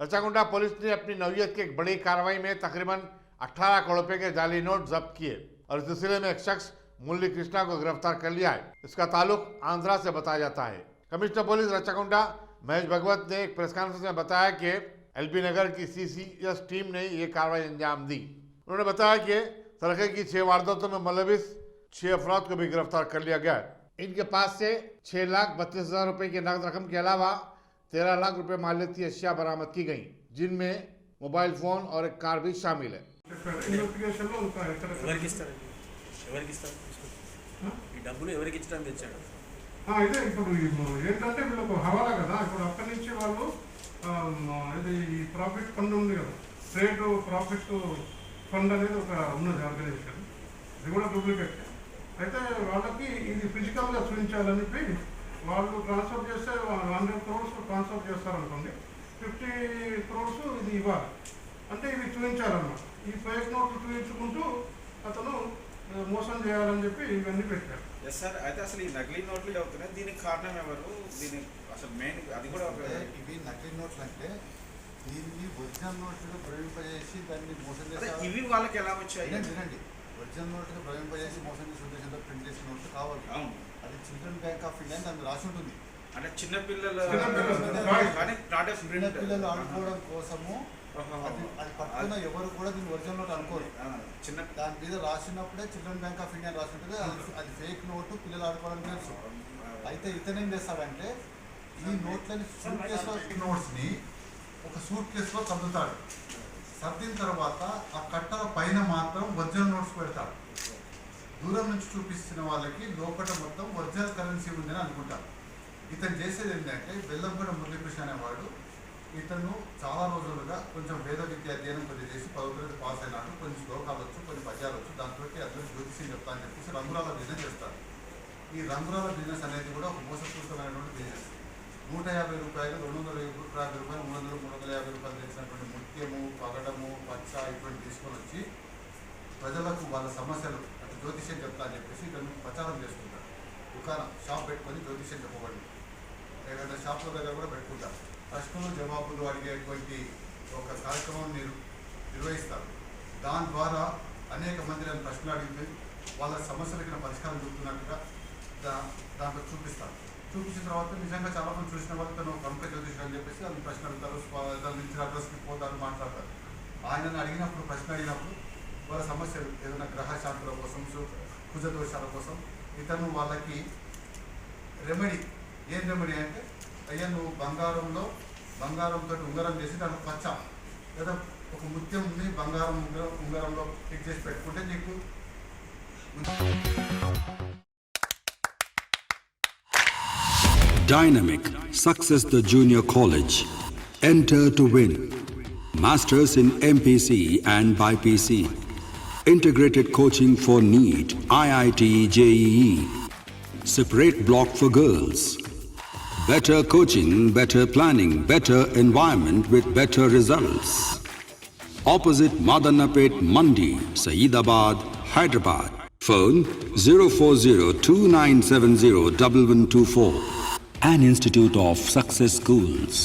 Rachakonda police ने अपनी नौयत की एक बड़ी कार्रवाई में तकरीबन 18 करोड़ रुपए के जाली नोट जब्त किए और इस सिलसिले में एक शख्स मुरली कृष्णा को गिरफ्तार कर लिया है। इसका ताल्लुक आंध्रा से बताया जाता है। कमिश्नर पुलिस रचाकुंडा महेश भगवत ने एक प्रेस कॉन्फ्रेंस में बताया कि एलबी नगर की सीसीएस टीम ने ये कार्रवाई अंजाम दी। उन्होंने बताया कि तरह की 6 वारदातों में मुलविस 6 अफराद को भी गिरफ्तार कर लिया गया है। इनके पास से 6,32,000 रुपए की नकद रकम के अलावा 13 लाख रुपए मालियती अशिया बरामद की गई, जिनमें मोबाइल फोन और एक कार भी शामिल है। ఇదే ఇప్పుడు ఏంటంటే వీళ్ళకు హవాలా కదా, ఇప్పుడు అక్కడి నుంచి వాళ్ళు ఇది ప్రాఫిట్ ఫండ్ ఉంది కదా, ట్రేడ్ ప్రాఫిట్ ఫండ్ అనేది ఒక ఉన్నది ఆర్గనైజేషన్, ఇది కూడా డూప్లికేట్. అయితే వాళ్ళకి ఇది ఫిజికల్గా చూపించాలని చెప్పి వాళ్ళు ట్రాన్స్ఫర్ చేస్తే 100 crores ట్రాన్స్ఫర్ చేస్తారనుకోండి, 50 crores ఇది ఇవ్వాలి అంటే ఇవి చూపించాలన్నమాట. ఈ ఫేక్ నోట్లు చూపించుకుంటూ అతను మోసం చేయాలని చెప్పి ఇవన్నీ పెట్టారు. Yes sir. అయితే అసలు ఈ నకిలీ నోట్లు అవుతున్నాయి, దీనికి కారణం ఎవరు? దీనికి అసలు మెయిన్ అది కూడా ఇవి నకిలీ నోట్లు అంటే దీన్ని ఒరిజినల్ నోట్లుగా ప్రయోగింపజేసి దాన్ని మోసం చేసి ఇవి వాళ్ళకి ఎలా వచ్చాయి వినండి. ఒరిజినల్ నోట్లుగా ప్రయోగింపజేసి మోసం చేసే ఉద్దేశంతో ప్రింట్ చేసిన నోట్లు కావాలి. అవును, అది చిల్డ్రన్ బ్యాంక్ ఆఫ్ ఇండియా దాన్ని రాసి ఉంటుంది. అంటే చిన్నపిల్లలు ఆడుకోవడం కోసము అది పట్టుకున్న ఎవరు కూడా దీన్ని ఒరిజినల్ నోట్ అనుకోరు. చిన్న దాని మీద రాసినప్పుడే చిల్డ్రన్ బ్యాంక్ ఆఫ్ ఇండియా రాసి ఉంటుంది. అది ఫేక్ నోటు, పిల్లలు ఆడుకోవడానికి తెలుసు. అయితే ఇతను ఏం చేస్తాడంటే ఈ నోట్లని సూట్ కేసులో నోట్స్ని ఒక సూట్ కేసులో సర్దుతాడు. సర్దిన తర్వాత ఆ కట్టల పైన మాత్రం ఒరిజినల్ నోట్స్ పెడతాడు. దూరం నుంచి చూపిస్తున్న వాళ్ళకి లోపల మొత్తం ఒరిజినల్ కరెన్సీ ఉందని అనుకుంటారు. ఇతను చేసేది ఏంటంటే బెల్లంకొండ మురళీకృష్ణ అనేవాడు, ఇతను చాలా రోజులుగా కొంచెం వేద విద్య అధ్యయనం కొద్ది చేసి 10వ తరగతి పాస్ అయినాడు. కొన్ని శ్లోకాలు వచ్చు, కొన్ని పద్యాలు వచ్చు. దాంతో అతను జ్యోతిషం చెప్తా అని చెప్పేసి రంగురాల బిజినెస్ చేస్తారు. ఈ రంగురాల బిజినెస్ అనేది కూడా ఒక మోసపూరితమైనటువంటి బిజినెస్. 150 రూపాయలు, 250 రూపాయలు, 300, 350 రూపాయలు తెచ్చినటువంటి ముత్యము, పగడము, పచ్చ ఇటువంటి తీసుకొని వచ్చి ప్రజలకు వాళ్ళ సమస్యలు అంటే జ్యోతిష్యం చెప్తా అని చెప్పేసి ఇతను ప్రచారం చేసుకుంటారు. దుకాణం షాప్ పెట్టుకొని జ్యోతిష్యం చెప్పబడింది. ఏదైనా షాపుల దగ్గర కూడా పెట్టుకుంటారు. ప్రశ్నలు జవాబులు అడిగేటువంటి ఒక కార్యక్రమం నిర్వహిస్తారు. దాని ద్వారా అనేక మంది ప్రశ్నలు అడిగితే వాళ్ళ సమస్యలకి పరిష్కారం చూపుతున్నట్టుగా దాంట్లో చూపిస్తారు. చూపించిన తర్వాత నిజంగా చాలామంది చూసిన వాళ్ళు తను ప్రముఖ జ్యోతిషుడు అని చెప్పేసి వాళ్ళు ప్రశ్న అడుగుతారు. దాని నుంచి అడ్రస్కి పోతారు, మాట్లాడతారు. ఆయనను అడిగినప్పుడు ప్రశ్న అడిగినప్పుడు వాళ్ళ సమస్యలు ఏదైనా గ్రహ శాంతుల కోసం, కుజ దోషాల కోసం ఇతను వాళ్ళకి రెమెడీ, ఏం రెమెడీ అంటే అయ్యా నువ్వు బంగారంతో ఉంగరం చేసి దానికి పచ్చ లేదా ఒక ముత్యం ఉంది బంగారం ఉంగరంలో ఫిక్స్ చేసి పెట్టుకుంటే నీకు Dynamic Success the Junior College. Enter to win. Masters in MPC and BPC. Integrated coaching for NEET, IIT, JEE. Separate block for girls. Better coaching, better planning, better environment with better results. Opposite Madanapet Mandi, Saeedabad, Hyderabad. Phone 04029701124. An Institute of Success Schools.